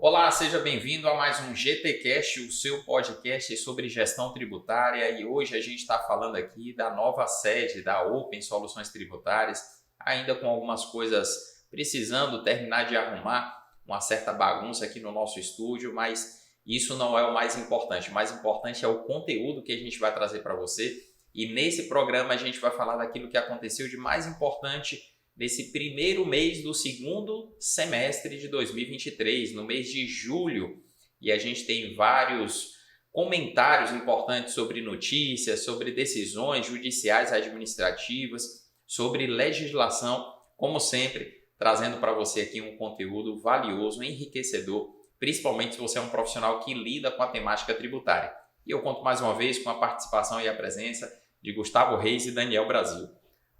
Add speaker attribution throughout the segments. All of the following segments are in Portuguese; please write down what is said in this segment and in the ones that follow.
Speaker 1: Olá, seja bem-vindo a mais um GTcast, o seu podcast sobre gestão tributária, e hoje a gente está falando aqui da nova sede da Open Soluções Tributárias, ainda com algumas coisas precisando terminar de arrumar, uma certa bagunça aqui no nosso estúdio, mas isso não é o mais importante. O mais importante é o conteúdo que a gente vai trazer para você, e nesse programa a gente vai falar daquilo que aconteceu de mais importante nesse primeiro mês do segundo semestre de 2023, no mês de julho, e a gente tem vários comentários importantes sobre notícias, sobre decisões judiciais administrativas, sobre legislação, como sempre, trazendo para você aqui um conteúdo valioso, enriquecedor, principalmente se você é um profissional que lida com a temática tributária. E eu conto mais uma vez com a participação e a presença de Gustavo Reis e Daniel Brasil.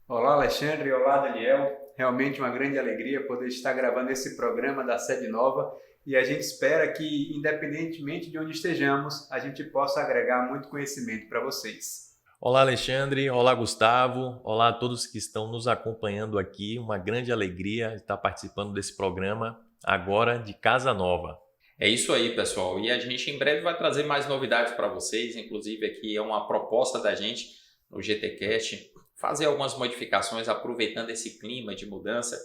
Speaker 2: Olá, Alexandre. Olá, Daniel. Realmente uma grande alegria poder estar gravando esse programa da sede nova e a gente espera que, independentemente de onde estejamos, a gente possa agregar muito conhecimento para vocês.
Speaker 3: Olá, Alexandre. Olá, Gustavo. Olá a todos que estão nos acompanhando aqui. Uma grande alegria estar participando desse programa agora de Casa Nova.
Speaker 1: É isso aí, pessoal. E a gente em breve vai trazer mais novidades para vocês. Inclusive, aqui é uma proposta da gente no GTcast fazer algumas modificações aproveitando esse clima de mudança,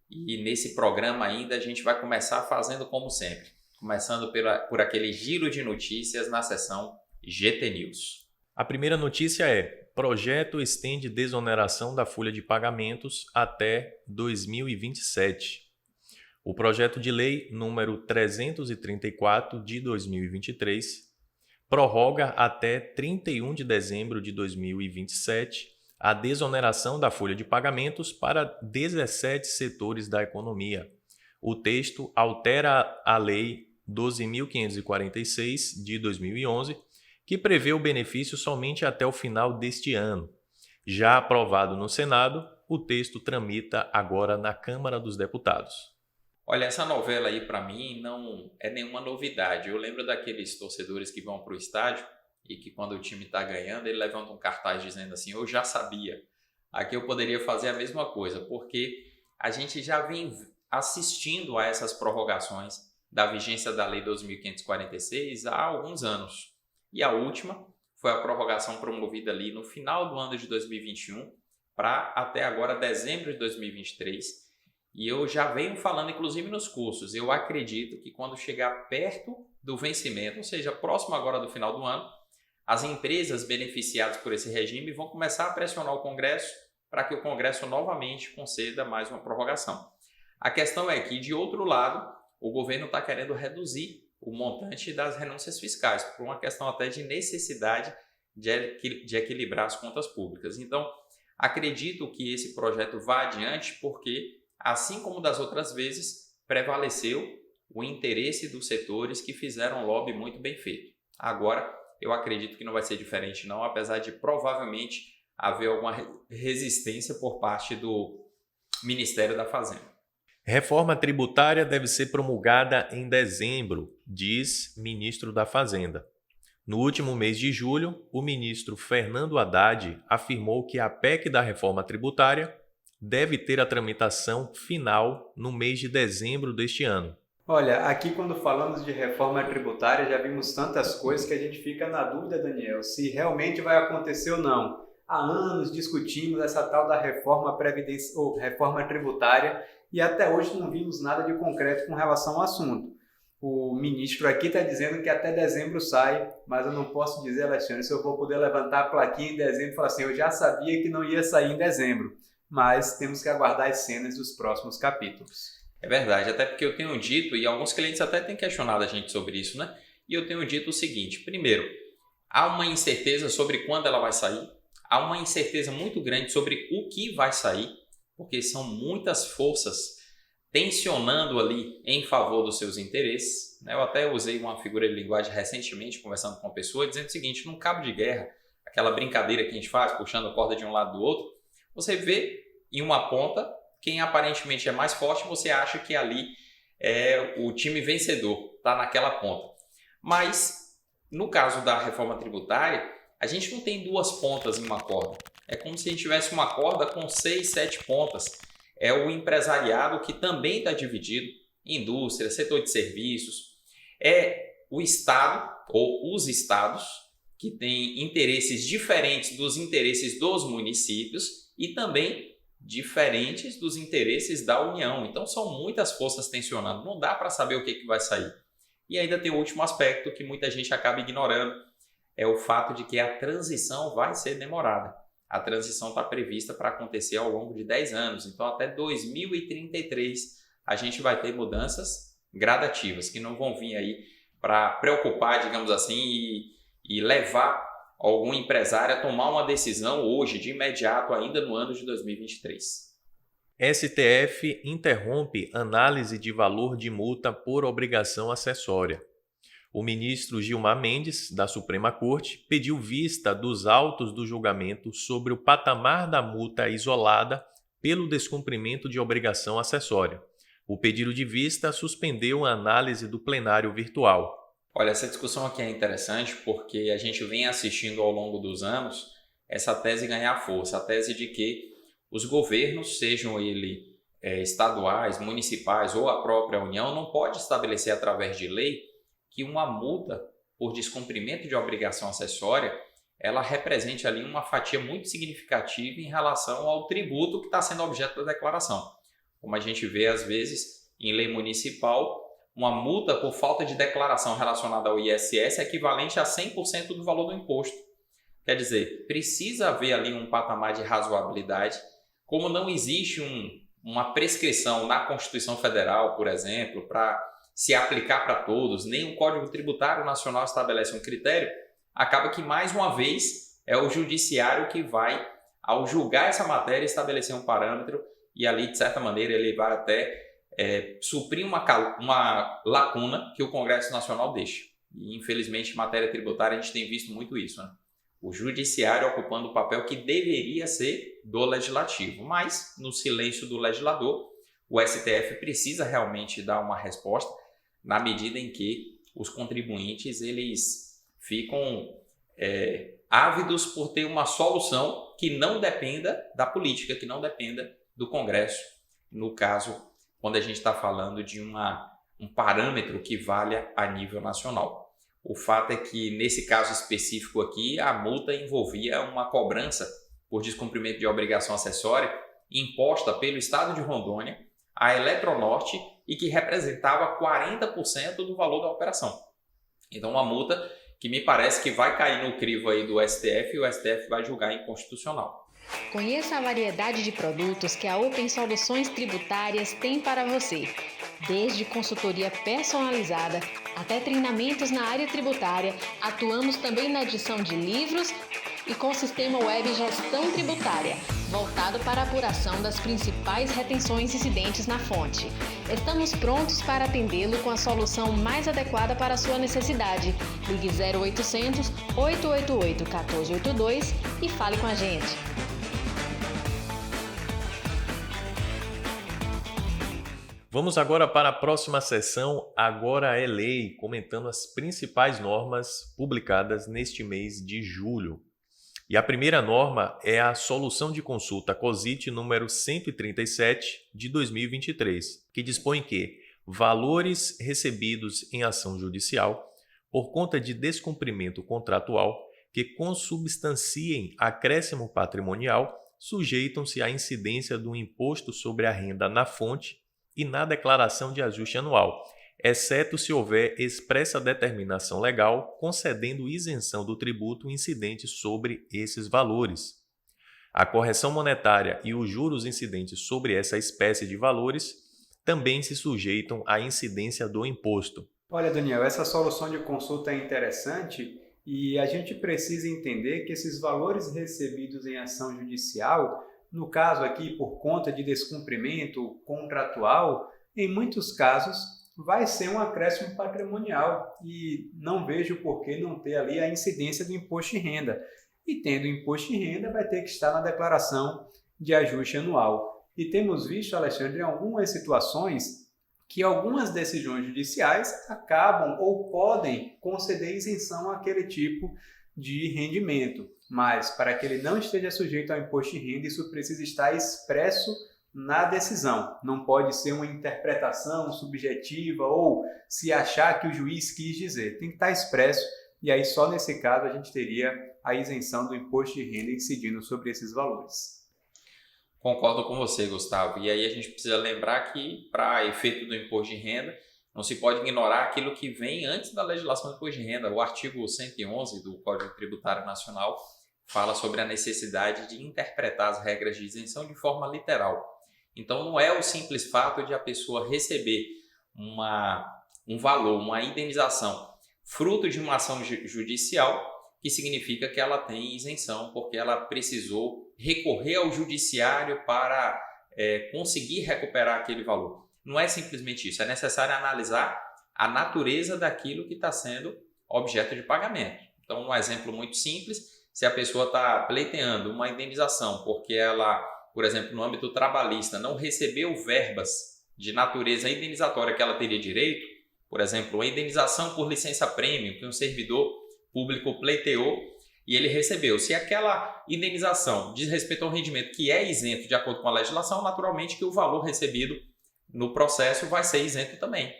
Speaker 1: e nesse programa ainda a gente vai começar fazendo como sempre, começando por aquele giro de notícias na seção GT News.
Speaker 3: A primeira notícia é: projeto estende desoneração da folha de pagamentos até 2027. O projeto de lei número 334 de 2023 prorroga até 31 de dezembro de 2027 a desoneração da folha de pagamentos para 17 setores da economia. O texto altera a Lei 12.546 de 2011, que prevê o benefício somente até o final deste ano. Já aprovado no Senado, o texto tramita agora na Câmara dos Deputados.
Speaker 1: Olha, essa novela aí para mim não é nenhuma novidade. Eu lembro daqueles torcedores que vão para o estádio e que quando o time está ganhando, ele levanta um cartaz dizendo assim: eu já sabia. Aqui eu poderia fazer a mesma coisa, porque a gente já vem assistindo a essas prorrogações da vigência da Lei 12.546 há alguns anos. E a última foi a prorrogação promovida ali no final do ano de 2021 para até agora dezembro de 2023. E eu já venho falando, inclusive nos cursos, eu acredito que quando chegar perto do vencimento, ou seja, próximo agora do final do ano, as empresas beneficiadas por esse regime vão começar a pressionar o Congresso para que o Congresso novamente conceda mais uma prorrogação. A questão é que, de outro lado, o governo está querendo reduzir o montante das renúncias fiscais, por uma questão até de necessidade de equilibrar as contas públicas. Então, acredito que esse projeto vá adiante porque, assim como das outras vezes, prevaleceu o interesse dos setores que fizeram um lobby muito bem feito. Agora, eu acredito que não vai ser diferente não, apesar de provavelmente haver alguma resistência por parte do Ministério da Fazenda.
Speaker 3: Reforma tributária deve ser promulgada em dezembro, diz ministro da Fazenda. No último mês de julho, o ministro Fernando Haddad afirmou que a PEC da reforma tributária deve ter a tramitação final no mês de dezembro deste ano.
Speaker 2: Olha, aqui quando falamos de reforma tributária já vimos tantas coisas que a gente fica na dúvida, Daniel, se realmente vai acontecer ou não. Há anos discutimos essa tal da reforma tributária e até hoje não vimos nada de concreto com relação ao assunto. O ministro aqui está dizendo que até dezembro sai, mas eu não posso dizer, Alexandre, se eu vou poder levantar a plaquinha em dezembro e falar assim: eu já sabia que não ia sair em dezembro, mas temos que aguardar as cenas dos próximos capítulos.
Speaker 1: É verdade, até porque eu tenho dito, e alguns clientes até têm questionado a gente sobre isso, né? E eu tenho dito o seguinte: primeiro, há uma incerteza sobre quando ela vai sair, há uma incerteza muito grande sobre o que vai sair, porque são muitas forças tensionando ali em favor dos seus interesses. Eu até usei uma figura de linguagem recentemente, conversando com uma pessoa, dizendo o seguinte: num cabo de guerra, aquela brincadeira que a gente faz, puxando a corda de um lado do outro, você vê em uma ponta quem aparentemente é mais forte, você acha que ali é o time vencedor, está naquela ponta. Mas, no caso da reforma tributária, a gente não tem duas pontas em uma corda. É como se a gente tivesse uma corda com 6, 7 pontas. É o empresariado que também está dividido, indústria, setor de serviços, É o Estado ou os estados que têm interesses diferentes dos interesses dos municípios e também diferentes dos interesses da União. Então são muitas forças tensionando, não dá para saber o que vai sair. E ainda tem o último aspecto que muita gente acaba ignorando, é o fato de que a transição vai ser demorada. A transição está prevista para acontecer ao longo de 10 anos, então até 2033 a gente vai ter mudanças gradativas, que não vão vir aí para preocupar, digamos assim, e levar algum empresário a tomar uma decisão hoje, de imediato, ainda no ano de 2023.
Speaker 3: STF interrompe análise de valor de multa por obrigação acessória. O ministro Gilmar Mendes, da Suprema Corte, pediu vista dos autos do julgamento sobre o patamar da multa isolada pelo descumprimento de obrigação acessória. O pedido de vista suspendeu a análise do plenário virtual.
Speaker 1: Olha, essa discussão aqui é interessante porque a gente vem assistindo ao longo dos anos essa tese ganhar força, a tese de que os governos, sejam eles estaduais, municipais ou a própria União, não pode estabelecer através de lei que uma multa por descumprimento de obrigação acessória ela represente ali uma fatia muito significativa em relação ao tributo que está sendo objeto da declaração. Como a gente vê às vezes em lei municipal, uma multa por falta de declaração relacionada ao ISS é equivalente a 100% do valor do imposto. Quer dizer, precisa haver ali um patamar de razoabilidade, como não existe uma prescrição na Constituição Federal, por exemplo, para se aplicar para todos, nem o Código Tributário Nacional estabelece um critério, acaba que mais uma vez é o judiciário que vai, ao julgar essa matéria, estabelecer um parâmetro e ali, de certa maneira, ele vai até suprir uma lacuna que o Congresso Nacional deixa. E, infelizmente, em matéria tributária, a gente tem visto muito isso, né? O judiciário ocupando o papel que deveria ser do legislativo. Mas, no silêncio do legislador, o STF precisa realmente dar uma resposta na medida em que os contribuintes eles ficam ávidos por ter uma solução que não dependa da política, que não dependa do Congresso, no caso, quando a gente está falando de um parâmetro que valha a nível nacional. O fato é que, nesse caso específico aqui, a multa envolvia uma cobrança por descumprimento de obrigação acessória imposta pelo Estado de Rondônia à Eletronorte e que representava 40% do valor da operação. Então, uma multa que me parece que vai cair no crivo aí do STF e o STF vai julgar inconstitucional.
Speaker 4: Conheça a variedade de produtos que a Open Soluções Tributárias tem para você. Desde consultoria personalizada até treinamentos na área tributária, atuamos também na edição de livros e com o sistema web Gestão Tributária, voltado para a apuração das principais retenções incidentes na fonte. Estamos prontos para atendê-lo com a solução mais adequada para a sua necessidade. Ligue 0800 888 1482 e fale com a gente.
Speaker 3: Vamos agora para a próxima sessão, Agora é Lei, comentando as principais normas publicadas neste mês de julho. E a primeira norma é a Solução de Consulta COSIT número 137 de 2023, que dispõe que valores recebidos em ação judicial por conta de descumprimento contratual que consubstanciem acréscimo patrimonial sujeitam-se à incidência do imposto sobre a renda na fonte e na declaração de ajuste anual, exceto se houver expressa determinação legal concedendo isenção do tributo incidente sobre esses valores. A correção monetária e os juros incidentes sobre essa espécie de valores também se sujeitam à incidência do imposto.
Speaker 2: Olha, Daniel, essa solução de consulta é interessante e a gente precisa entender que esses valores recebidos em ação judicial, no caso aqui, por conta de descumprimento contratual, em muitos casos vai ser um acréscimo patrimonial e não vejo por que não ter ali a incidência do imposto de renda. E tendo imposto de renda, vai ter que estar na declaração de ajuste anual. E temos visto, Alexandre, em algumas situações que algumas decisões judiciais acabam ou podem conceder isenção àquele tipo de rendimento. Mas, para que ele não esteja sujeito ao imposto de renda, isso precisa estar expresso na decisão. Não pode ser uma interpretação subjetiva ou se achar que o juiz quis dizer. Tem que estar expresso e aí só nesse caso a gente teria a isenção do imposto de renda incidindo sobre esses valores.
Speaker 1: Concordo com você, Gustavo. E aí a gente precisa lembrar que, para efeito do imposto de renda, não se pode ignorar aquilo que vem antes da legislação do imposto de renda. O artigo 111 do Código Tributário Nacional fala sobre a necessidade de interpretar as regras de isenção de forma literal. Então, não é o simples fato de a pessoa receber um valor, uma indenização, fruto de uma ação judicial, que significa que ela tem isenção, porque ela precisou recorrer ao judiciário para conseguir recuperar aquele valor. Não é simplesmente isso, é necessário analisar a natureza daquilo que está sendo objeto de pagamento. Então, um exemplo muito simples, se a pessoa está pleiteando uma indenização porque ela, por exemplo, no âmbito trabalhista, não recebeu verbas de natureza indenizatória que ela teria direito, por exemplo, a indenização por licença-prêmio que um servidor público pleiteou e ele recebeu. Se aquela indenização diz respeito ao rendimento que é isento de acordo com a legislação, naturalmente que o valor recebido no processo vai ser isento também.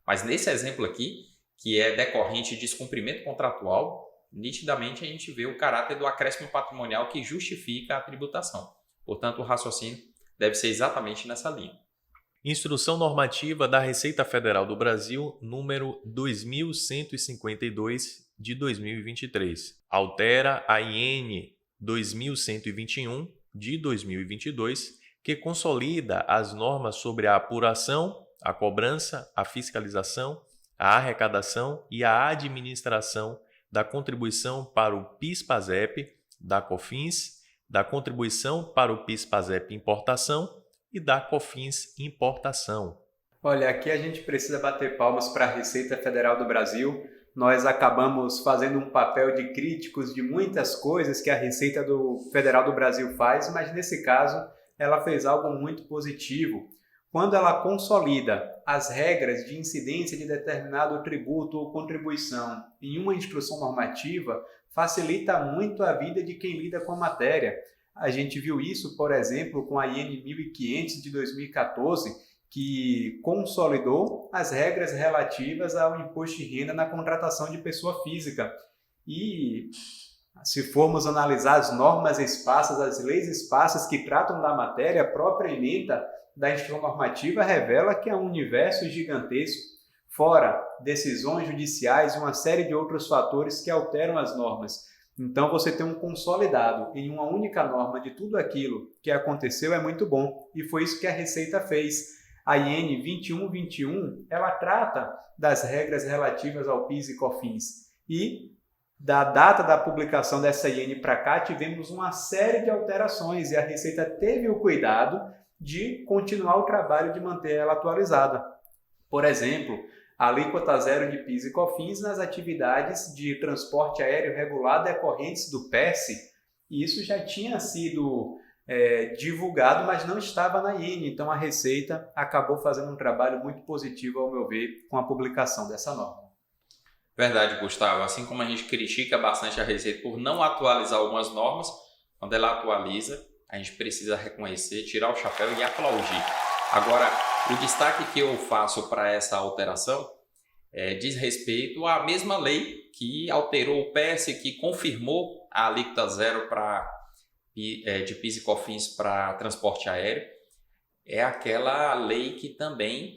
Speaker 1: Mas nesse exemplo aqui, que é decorrente de descumprimento contratual, nitidamente a gente vê o caráter do acréscimo patrimonial que justifica a tributação. Portanto, o raciocínio deve ser exatamente nessa linha.
Speaker 3: Instrução Normativa da Receita Federal do Brasil, número 2152, de 2023. Altera a IN 2121, de 2022, que consolida as normas sobre a apuração, a cobrança, a fiscalização, a arrecadação e a administração da contribuição para o PIS/PASEP, da COFINS, da contribuição para o PIS/PASEP Importação e da COFINS Importação.
Speaker 2: Olha, aqui a gente precisa bater palmas para a Receita Federal do Brasil. Nós acabamos fazendo um papel de críticos de muitas coisas que a Receita Federal do Brasil faz, mas nesse caso ela fez algo muito positivo. Quando ela consolida as regras de incidência de determinado tributo ou contribuição em uma instrução normativa, facilita muito a vida de quem lida com a matéria. A gente viu isso, por exemplo, com a IN 1500 de 2014, que consolidou as regras relativas ao imposto de renda na contratação de pessoa física. E se formos analisar as normas esparsas, as leis esparsas que tratam da matéria, a própria ementa da instrução normativa revela que é um universo gigantesco, fora decisões judiciais e uma série de outros fatores que alteram as normas. Então, você ter um consolidado em uma única norma de tudo aquilo que aconteceu é muito bom. E foi isso que a Receita fez. A IN 2121, ela trata das regras relativas ao PIS e COFINS. E da data da publicação dessa IN para cá, tivemos uma série de alterações e a Receita teve o cuidado de continuar o trabalho de manter ela atualizada. Por exemplo, a alíquota zero de PIS e COFINS nas atividades de transporte aéreo regular decorrentes do PERSE. E isso já tinha sido divulgado, mas não estava na IN. Então, a Receita acabou fazendo um trabalho muito positivo, ao meu ver, com a publicação dessa norma.
Speaker 1: Verdade, Gustavo. Assim como a gente critica bastante a Receita por não atualizar algumas normas, quando ela atualiza, a gente precisa reconhecer, tirar o chapéu e aplaudir. Agora, o destaque que eu faço para essa alteração diz respeito à mesma lei que alterou o PERSE, que confirmou a alíquota zero de PIS e COFINS para transporte aéreo. É aquela lei que também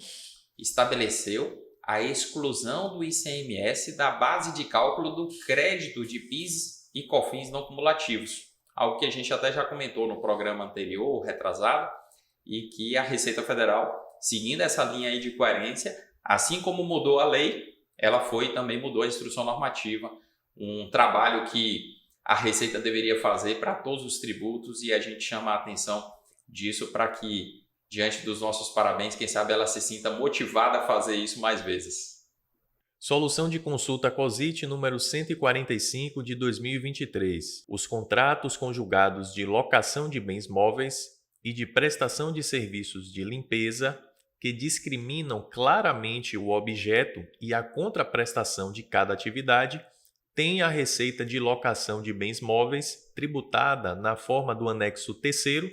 Speaker 1: estabeleceu a exclusão do ICMS da base de cálculo do crédito de PIS e COFINS não cumulativos. Algo que a gente até já comentou no programa anterior, retrasado, e que a Receita Federal, seguindo essa linha aí de coerência, assim como mudou a lei, ela também mudou a instrução normativa, um trabalho que a Receita deveria fazer para todos os tributos e a gente chama a atenção disso para que, diante dos nossos parabéns, quem sabe ela se sinta motivada a fazer isso mais vezes.
Speaker 3: Solução de consulta COSIT número 145 de 2023. Os contratos conjugados de locação de bens móveis e de prestação de serviços de limpeza que discriminam claramente o objeto e a contraprestação de cada atividade têm a receita de locação de bens móveis tributada na forma do anexo 3º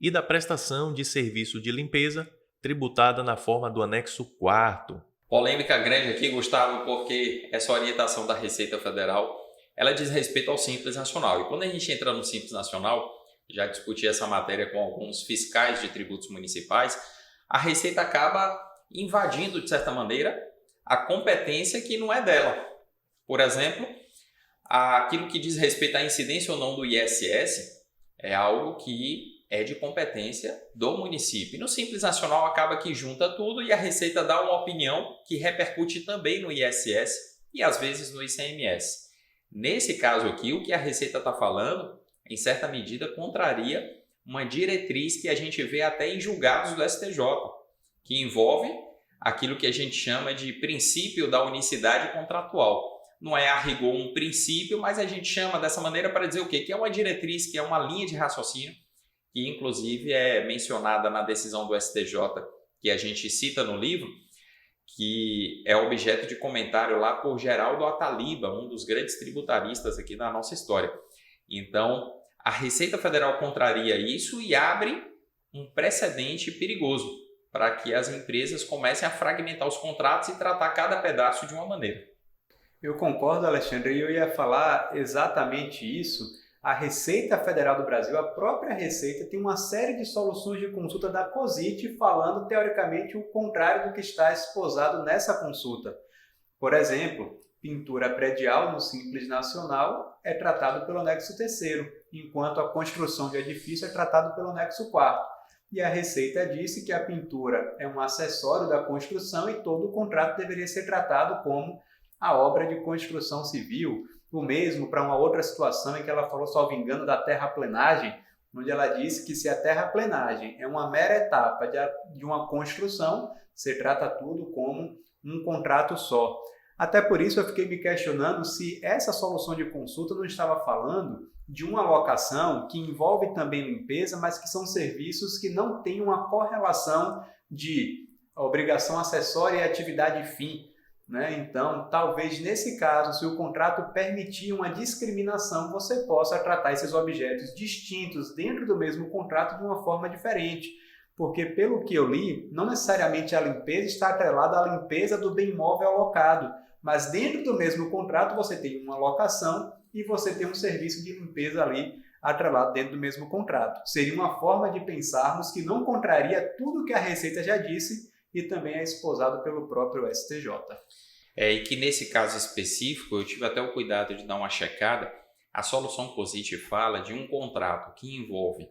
Speaker 3: e da prestação de serviço de limpeza, tributada na forma do anexo 4º.
Speaker 1: Polêmica grande aqui, Gustavo, porque essa orientação da Receita Federal, ela diz respeito ao Simples Nacional. E quando a gente entra no Simples Nacional, já discuti essa matéria com alguns fiscais de tributos municipais, a Receita acaba invadindo, de certa maneira, a competência que não é dela. Por exemplo, aquilo que diz respeito à incidência ou não do ISS é algo que é de competência do município. E no Simples Nacional acaba que junta tudo e a Receita dá uma opinião que repercute também no ISS e às vezes no ICMS. Nesse caso aqui, o que a Receita está falando, em certa medida, contraria uma diretriz que a gente vê até em julgados do STJ, que envolve aquilo que a gente chama de princípio da unicidade contratual. Não é a rigor um princípio, mas a gente chama dessa maneira para dizer o quê? Que é uma diretriz, que é uma linha de raciocínio, que inclusive é mencionada na decisão do STJ, que a gente cita no livro, que é objeto de comentário lá por Geraldo Ataliba, um dos grandes tributaristas aqui da nossa história. Então, a Receita Federal contraria isso e abre um precedente perigoso para que as empresas comecem a fragmentar os contratos e tratar cada pedaço de uma maneira.
Speaker 2: Eu concordo, Alexandre, e eu ia falar exatamente isso. A Receita Federal do Brasil, a própria Receita, tem uma série de soluções de consulta da COSIT falando, teoricamente, o contrário do que está esposado nessa consulta. Por exemplo, pintura predial no Simples Nacional é tratado pelo anexo 3º, enquanto a construção de edifício é tratado pelo anexo 4º. E a Receita disse que a pintura é um acessório da construção e todo o contrato deveria ser tratado como a obra de construção civil. O mesmo para uma outra situação em que ela falou, salvo engano, da terraplenagem, onde ela disse que se a terraplenagem é uma mera etapa de uma construção, se trata tudo como um contrato só. Até por isso eu fiquei me questionando se essa solução de consulta não estava falando de uma locação que envolve também limpeza, mas que são serviços que não têm uma correlação de obrigação acessória e atividade fim. Então, talvez nesse caso, se o contrato permitir uma discriminação, você possa tratar esses objetos distintos dentro do mesmo contrato de uma forma diferente. Porque, pelo que eu li, não necessariamente a limpeza está atrelada à limpeza do bem imóvel alocado, mas dentro do mesmo contrato você tem uma locação e você tem um serviço de limpeza ali atrelado dentro do mesmo contrato. Seria uma forma de pensarmos que não contraria tudo que a Receita já disse e também é esposado pelo próprio STJ.
Speaker 1: E que nesse caso específico, eu tive até o cuidado de dar uma checada, a solução COSIT fala de um contrato que envolve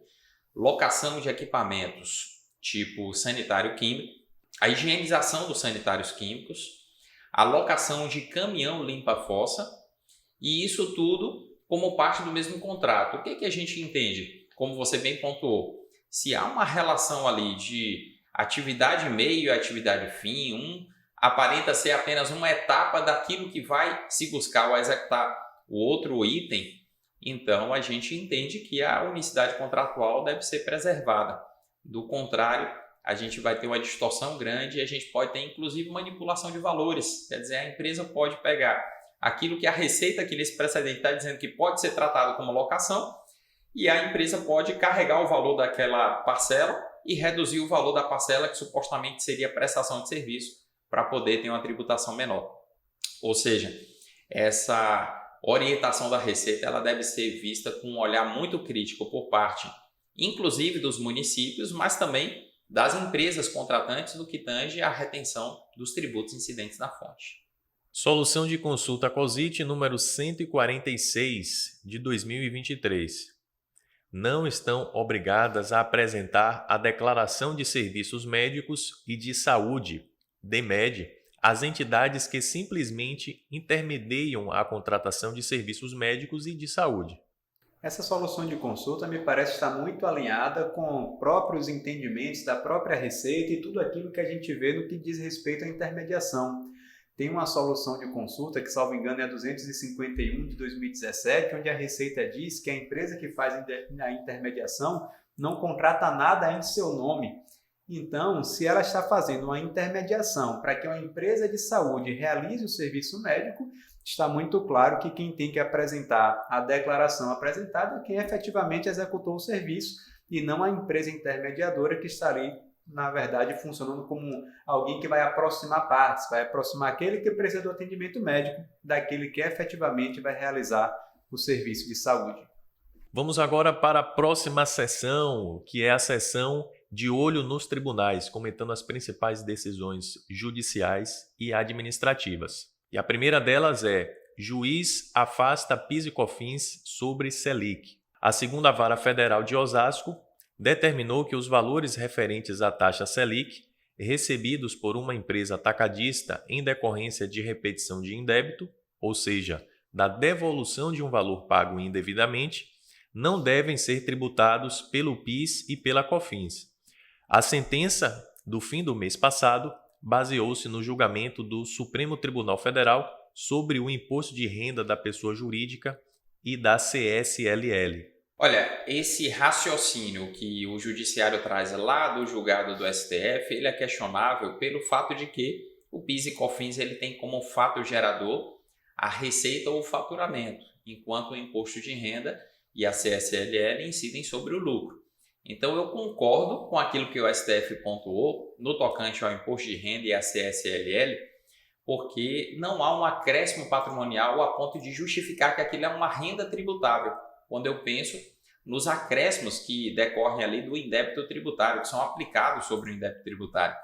Speaker 1: locação de equipamentos tipo sanitário químico, a higienização dos sanitários químicos, a locação de caminhão limpa-fossa e isso tudo como parte do mesmo contrato. O que a gente entende? Como você bem pontuou, se há uma relação ali de atividade meio e atividade fim, aparenta ser apenas uma etapa daquilo que vai se buscar ao executar o outro item, então a gente entende que a unicidade contratual deve ser preservada. Do contrário, a gente vai ter uma distorção grande e a gente pode ter inclusive manipulação de valores. Quer dizer, a empresa pode pegar aquilo que a Receita aqui nesse precedente está dizendo que pode ser tratado como locação e a empresa pode carregar o valor daquela parcela e reduzir o valor da parcela que supostamente seria prestação de serviço para poder ter uma tributação menor. Ou seja, essa orientação da Receita ela deve ser vista com um olhar muito crítico por parte, inclusive dos municípios, mas também das empresas contratantes no que tange à retenção dos tributos incidentes na fonte.
Speaker 3: Solução de consulta COSIT número 146 de 2023. Não estão obrigadas a apresentar a Declaração de Serviços Médicos e de Saúde, DMED, as entidades que simplesmente intermediam a contratação de serviços médicos e de saúde.
Speaker 2: Essa solução de consulta me parece estar muito alinhada com próprios entendimentos da própria Receita e tudo aquilo que a gente vê no que diz respeito à intermediação. Tem uma solução de consulta que, salvo engano, é a 251 de 2017, onde a Receita diz que a empresa que faz a intermediação não contrata nada em seu nome. Então, se ela está fazendo uma intermediação para que uma empresa de saúde realize o serviço médico, está muito claro que quem tem que apresentar a declaração apresentada é quem efetivamente executou o serviço e não a empresa intermediadora que está ali, na verdade, funcionando como alguém que vai aproximar partes, vai aproximar aquele que precisa do atendimento médico daquele que efetivamente vai realizar o serviço de saúde.
Speaker 3: Vamos agora para a próxima sessão, que é a sessão de olho nos tribunais, comentando as principais decisões judiciais e administrativas. E a primeira delas é: juiz afasta PIS e COFINS sobre Selic. A segunda Vara Federal de Osasco determinou que os valores referentes à taxa Selic, recebidos por uma empresa atacadista em decorrência de repetição de indébito, ou seja, da devolução de um valor pago indevidamente, não devem ser tributados pelo PIS e pela COFINS. A sentença do fim do mês passado baseou-se no julgamento do Supremo Tribunal Federal sobre o imposto de renda da pessoa jurídica e da CSLL.
Speaker 1: Olha, esse raciocínio que o judiciário traz lá do julgado do STF, ele é questionável pelo fato de que o PIS e COFINS ele tem como fato gerador a receita ou o faturamento, enquanto o imposto de renda e a CSLL incidem sobre o lucro. Então eu concordo com aquilo que o STF pontuou no tocante ao imposto de renda e à CSLL, porque não há um acréscimo patrimonial a ponto de justificar que aquilo é uma renda tributável, quando eu penso nos acréscimos que decorrem ali do indébito tributário, que são aplicados sobre o indébito tributário.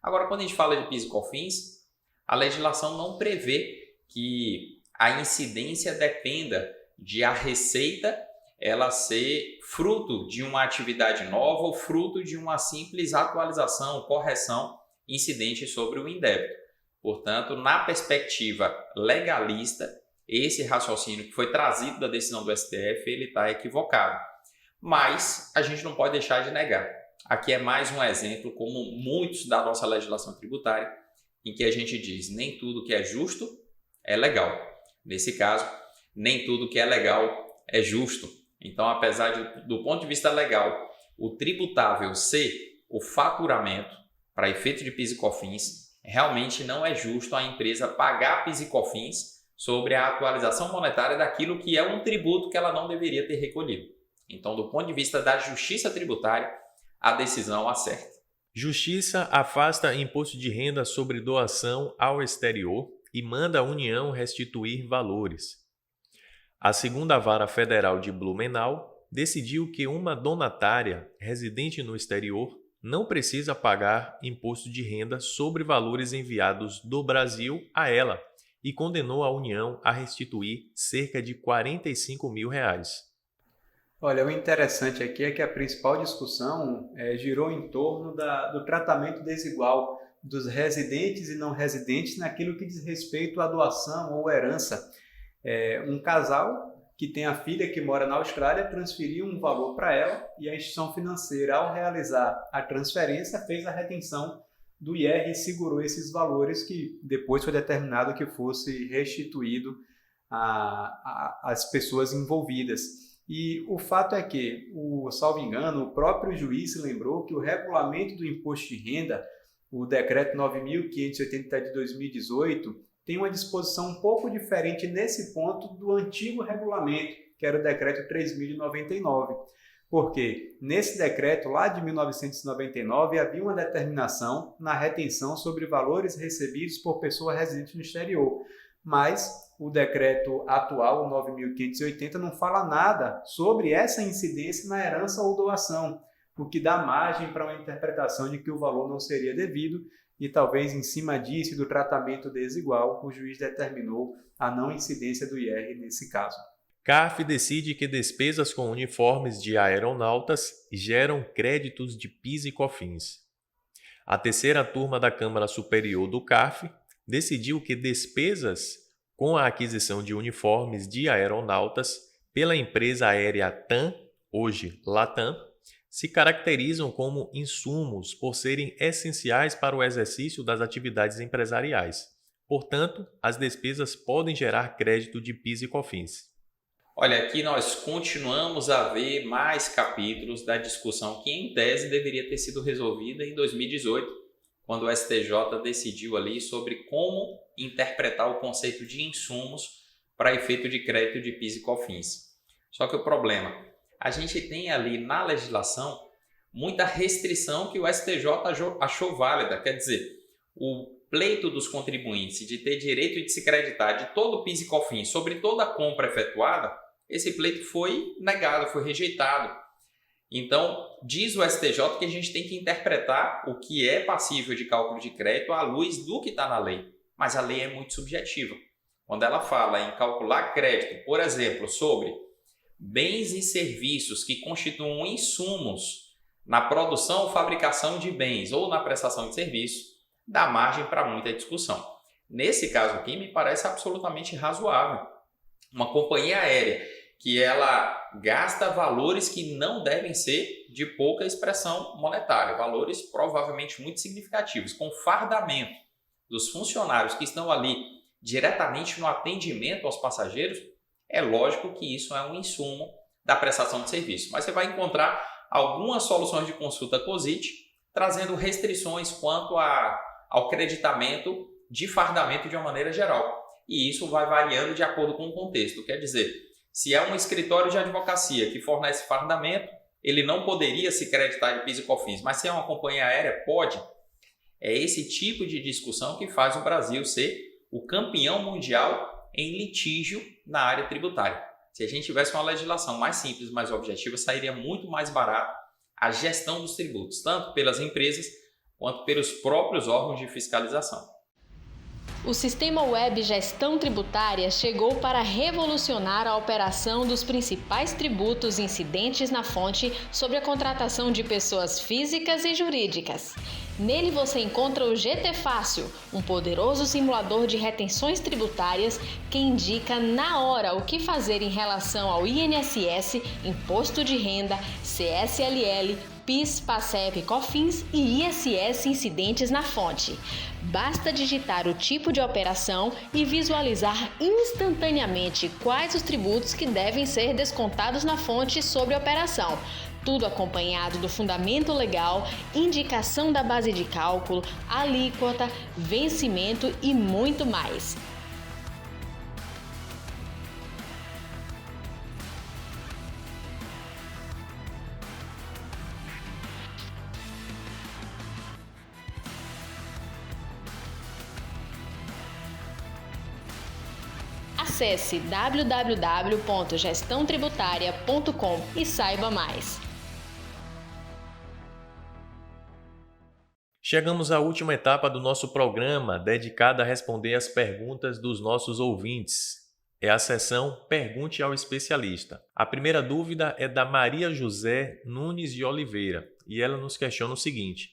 Speaker 1: Agora, quando a gente fala de PIS e COFINS, a legislação não prevê que a incidência dependa de a receita ela ser fruto de uma atividade nova ou fruto de uma simples atualização, correção incidente sobre o indébito. Portanto, na perspectiva legalista, esse raciocínio que foi trazido da decisão do STF, ele está equivocado. Mas a gente não pode deixar de negar. Aqui é mais um exemplo, como muitos da nossa legislação tributária, em que a gente diz nem tudo que é justo é legal. Nesse caso, nem tudo que é legal é justo. Então, apesar do ponto de vista legal, o tributável ser o faturamento para efeito de PIS e COFINS, realmente não é justo a empresa pagar PIS e COFINS sobre a atualização monetária daquilo que é um tributo que ela não deveria ter recolhido. Então, do ponto de vista da justiça tributária, a decisão acerta.
Speaker 3: Justiça afasta imposto de renda sobre doação ao exterior e manda a União restituir valores. A segunda Vara Federal de Blumenau decidiu que uma donatária residente no exterior não precisa pagar imposto de renda sobre valores enviados do Brasil a ela e condenou a União a restituir cerca de R$45 mil.
Speaker 2: Olha, o interessante aqui é que a principal discussão girou em torno do tratamento desigual dos residentes e não residentes naquilo que diz respeito à doação ou herança. Um casal que tem a filha que mora na Austrália transferiu um valor para ela e a instituição financeira, ao realizar a transferência, fez a retenção do IR e segurou esses valores que depois foi determinado que fosse restituído às pessoas envolvidas. E o fato é que, salvo engano, o próprio juiz se lembrou que o regulamento do imposto de renda, o decreto 9.580 de 2018, tem uma disposição um pouco diferente nesse ponto do antigo regulamento, que era o decreto 3.099. Porque nesse decreto, lá de 1999, havia uma determinação na retenção sobre valores recebidos por pessoa residente no exterior. Mas o decreto atual, o 9.580, não fala nada sobre essa incidência na herança ou doação, o que dá margem para uma interpretação de que o valor não seria devido e talvez em cima disso e do tratamento desigual, o juiz determinou a não incidência do IR nesse caso.
Speaker 3: CARF decide que despesas com uniformes de aeronautas geram créditos de PIS e COFINS. A terceira turma da Câmara Superior do CARF decidiu que despesas com a aquisição de uniformes de aeronautas pela empresa aérea TAM, hoje Latam, se caracterizam como insumos por serem essenciais para o exercício das atividades empresariais. Portanto, as despesas podem gerar crédito de PIS e COFINS.
Speaker 1: Olha, aqui nós continuamos a ver mais capítulos da discussão que, em tese, deveria ter sido resolvida em 2018, quando o STJ decidiu ali sobre como interpretar o conceito de insumos para efeito de crédito de PIS e COFINS. Só que o problema, a gente tem ali na legislação muita restrição que o STJ achou válida. Quer dizer, o pleito dos contribuintes de ter direito de se creditar de todo o PIS e COFINS sobre toda a compra efetuada, esse pleito foi negado, foi rejeitado. Então, diz o STJ que a gente tem que interpretar o que é passível de cálculo de crédito à luz do que está na lei. Mas a lei é muito subjetiva. Quando ela fala em calcular crédito, por exemplo, sobre bens e serviços que constituam insumos na produção ou fabricação de bens ou na prestação de serviço, dá margem para muita discussão. Nesse caso aqui, me parece absolutamente razoável. Uma companhia aérea que ela gasta valores que não devem ser de pouca expressão monetária, valores provavelmente muito significativos, com fardamento dos funcionários que estão ali diretamente no atendimento aos passageiros, é lógico que isso é um insumo da prestação de serviço. Mas você vai encontrar algumas soluções de consulta COSIT trazendo restrições quanto ao creditamento de fardamento de uma maneira geral. E isso vai variando de acordo com o contexto. Quer dizer, se é um escritório de advocacia que fornece fardamento, ele não poderia se creditar de PIS e COFINS, mas se é uma companhia aérea, pode. É esse tipo de discussão que faz o Brasil ser o campeão mundial em litígio na área tributária. Se a gente tivesse uma legislação mais simples, mais objetiva, sairia muito mais barato a gestão dos tributos, tanto pelas empresas quanto pelos próprios órgãos de fiscalização.
Speaker 4: O Sistema Web Gestão Tributária chegou para revolucionar a operação dos principais tributos incidentes na fonte sobre a contratação de pessoas físicas e jurídicas. Nele você encontra o GT Fácil, um poderoso simulador de retenções tributárias que indica na hora o que fazer em relação ao INSS, Imposto de Renda, CSLL, PIS, PASEP, COFINS e ISS incidentes na fonte. Basta digitar o tipo de operação e visualizar instantaneamente quais os tributos que devem ser descontados na fonte sobre a operação. Tudo acompanhado do fundamento legal, indicação da base de cálculo, alíquota, vencimento e muito mais. Acesse www.gestãotributária.com e saiba mais.
Speaker 3: Chegamos à última etapa do nosso programa, dedicada a responder as perguntas dos nossos ouvintes. É a sessão Pergunte ao Especialista. A primeira dúvida é da Maria José Nunes de Oliveira e ela nos questiona o seguinte: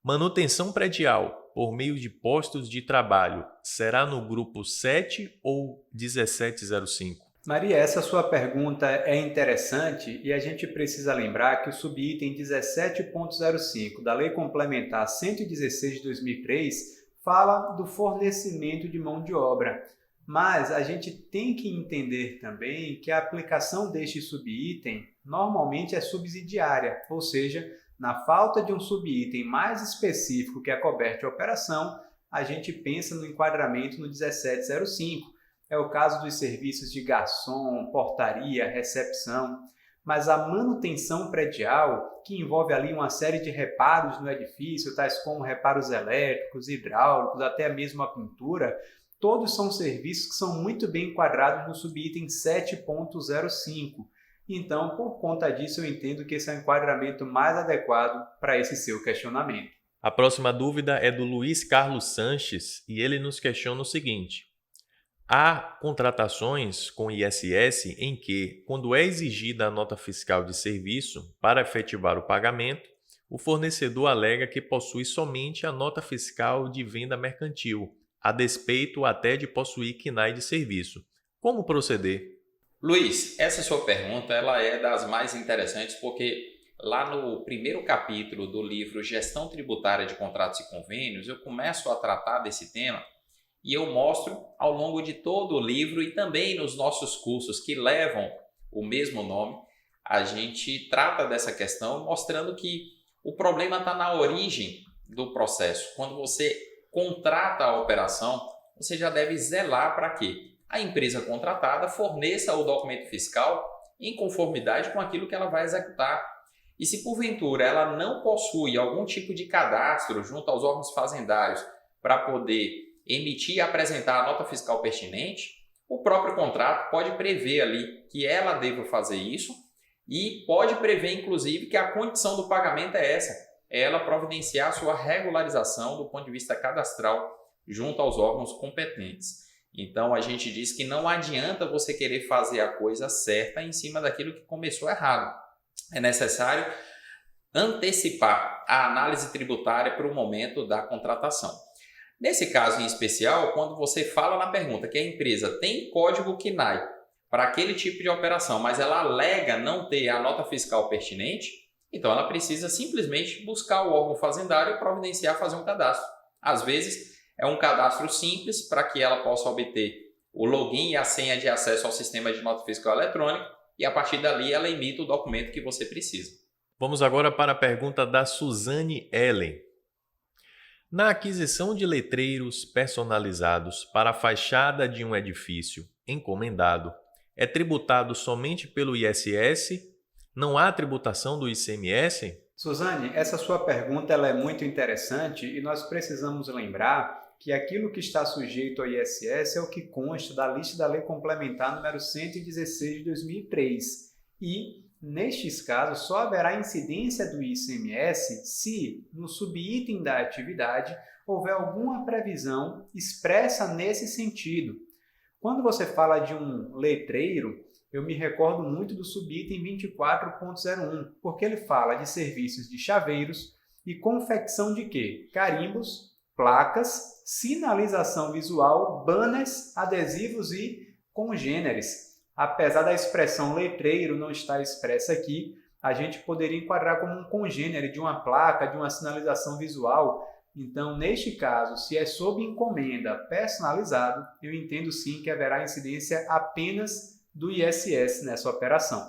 Speaker 3: manutenção predial por meio de postos de trabalho será no grupo 7 ou 1705?
Speaker 2: Maria, essa sua pergunta é interessante e a gente precisa lembrar que o subitem 17.05 da Lei Complementar 116 de 2003 fala do fornecimento de mão de obra. Mas a gente tem que entender também que a aplicação deste subitem normalmente é subsidiária, ou seja, na falta de um subitem mais específico que acoberte a operação, a gente pensa no enquadramento no 1705. É o caso dos serviços de garçom, portaria, recepção. Mas a manutenção predial, que envolve ali uma série de reparos no edifício, tais como reparos elétricos, hidráulicos, até mesmo a pintura, todos são serviços que são muito bem enquadrados no subitem 7.05. Então, por conta disso, eu entendo que esse é o enquadramento mais adequado para esse seu questionamento.
Speaker 3: A próxima dúvida é do Luiz Carlos Sanches e ele nos questiona o seguinte: há contratações com ISS em que, quando é exigida a nota fiscal de serviço para efetivar o pagamento, o fornecedor alega que possui somente a nota fiscal de venda mercantil, a despeito até de possuir KNAI de serviço. Como proceder?
Speaker 1: Luiz, essa sua pergunta ela é das mais interessantes porque lá no primeiro capítulo do livro Gestão Tributária de Contratos e Convênios, eu começo a tratar desse tema e eu mostro ao longo de todo o livro e também nos nossos cursos que levam o mesmo nome, a gente trata dessa questão mostrando que o problema está na origem do processo. Quando você contrata a operação, você já deve zelar para que a empresa contratada forneça o documento fiscal em conformidade com aquilo que ela vai executar. E se porventura ela não possui algum tipo de cadastro junto aos órgãos fazendários para poder emitir e apresentar a nota fiscal pertinente, o próprio contrato pode prever ali que ela deva fazer isso e pode prever, inclusive, que a condição do pagamento é essa, é ela providenciar a sua regularização do ponto de vista cadastral junto aos órgãos competentes. Então, a gente diz que não adianta você querer fazer a coisa certa em cima daquilo que começou errado. É necessário antecipar a análise tributária para o momento da contratação. Nesse caso em especial, quando você fala na pergunta que a empresa tem código KNAI para aquele tipo de operação, mas ela alega não ter a nota fiscal pertinente, então ela precisa simplesmente buscar o órgão fazendário e providenciar fazer um cadastro. Às vezes é um cadastro simples para que ela possa obter o login e a senha de acesso ao sistema de nota fiscal eletrônica e a partir dali ela emite o documento que você precisa.
Speaker 3: Vamos agora para a pergunta da Suzane Ellen. Na aquisição de letreiros personalizados para a fachada de um edifício encomendado, é tributado somente pelo ISS? Não há tributação do ICMS?
Speaker 2: Suzane, essa sua pergunta ela é muito interessante e nós precisamos lembrar que aquilo que está sujeito ao ISS é o que consta da lista da Lei Complementar número 116 de 2003. E, nestes casos, só haverá incidência do ICMS se, no subitem da atividade, houver alguma previsão expressa nesse sentido. Quando você fala de um letreiro, eu me recordo muito do subitem 24.01, porque ele fala de serviços de chaveiros e confecção de quê? Carimbos, placas, sinalização visual, banners, adesivos e congêneres. Apesar da expressão letreiro não estar expressa aqui, a gente poderia enquadrar como um congênere de uma placa, de uma sinalização visual. Então, neste caso, se é sob encomenda personalizado, eu entendo sim que haverá incidência apenas do ISS nessa operação.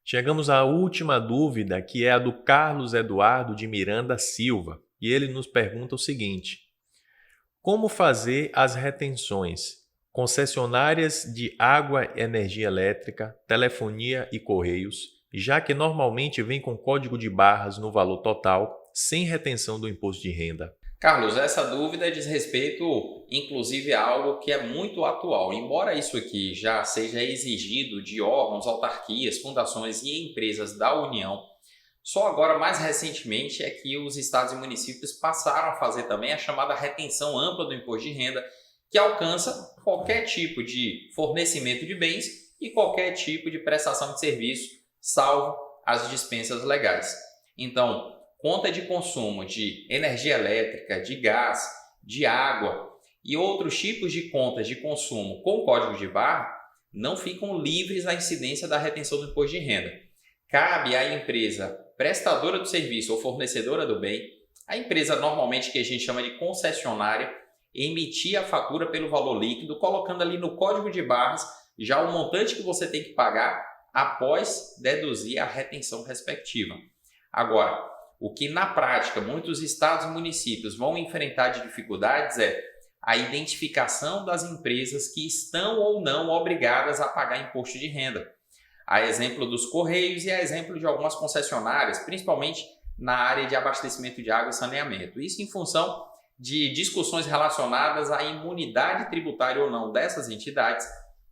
Speaker 3: Chegamos à última dúvida, que é a do Carlos Eduardo de Miranda Silva, e ele nos pergunta o seguinte: como fazer as retenções concessionárias de água, energia elétrica, telefonia e correios, já que normalmente vem com código de barras no valor total, sem retenção do imposto de renda?
Speaker 1: Carlos, essa dúvida diz respeito, inclusive, a algo que é muito atual. Embora isso aqui já seja exigido de órgãos, autarquias, fundações e empresas da União, só agora, mais recentemente, é que os estados e municípios passaram a fazer também a chamada retenção ampla do imposto de renda, que alcança qualquer tipo de fornecimento de bens e qualquer tipo de prestação de serviço, salvo as dispensas legais. Então, conta de consumo de energia elétrica, de gás, de água e outros tipos de contas de consumo com código de barra não ficam livres da incidência da retenção do imposto de renda. Cabe à empresa prestadora do serviço ou fornecedora do bem, a empresa normalmente que a gente chama de concessionária, emitir a fatura pelo valor líquido, colocando ali no código de barras já o montante que você tem que pagar após deduzir a retenção respectiva. Agora, o que na prática muitos estados e municípios vão enfrentar de dificuldades é a identificação das empresas que estão ou não obrigadas a pagar imposto de renda. A exemplo dos Correios e a exemplo de algumas concessionárias, principalmente na área de abastecimento de água e saneamento. Isso em função de discussões relacionadas à imunidade tributária ou não dessas entidades.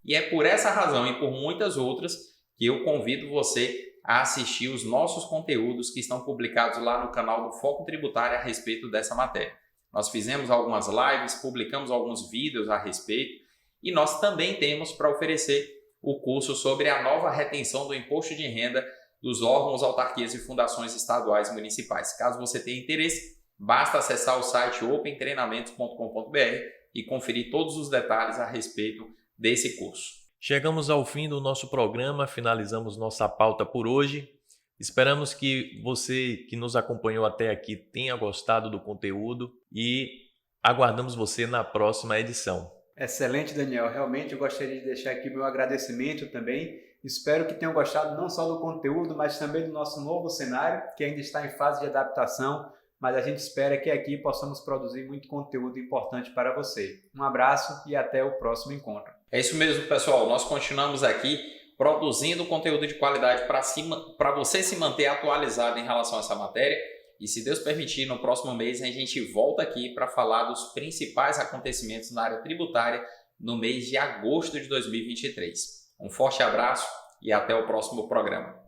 Speaker 1: E é por essa razão e por muitas outras que eu convido você a assistir os nossos conteúdos que estão publicados lá no canal do Foco Tributário a respeito dessa matéria. Nós fizemos algumas lives, publicamos alguns vídeos a respeito e nós também temos para oferecer o curso sobre a nova retenção do imposto de renda dos órgãos, autarquias e fundações estaduais e municipais. Caso você tenha interesse, basta acessar o site opentreinamentos.com.br e conferir todos os detalhes a respeito desse curso.
Speaker 3: Chegamos ao fim do nosso programa, finalizamos nossa pauta por hoje. Esperamos que você que nos acompanhou até aqui tenha gostado do conteúdo e aguardamos você na próxima edição.
Speaker 2: Excelente, Daniel. Realmente eu gostaria de deixar aqui meu agradecimento também. Espero que tenham gostado não só do conteúdo, mas também do nosso novo cenário, que ainda está em fase de adaptação, mas a gente espera que aqui possamos produzir muito conteúdo importante para você. Um abraço e até o próximo encontro.
Speaker 1: É isso mesmo, pessoal. Nós continuamos aqui produzindo conteúdo de qualidade para você se manter atualizado em relação a essa matéria. E se Deus permitir, no próximo mês a gente volta aqui para falar dos principais acontecimentos na área tributária no mês de agosto de 2023. Um forte abraço e até o próximo programa.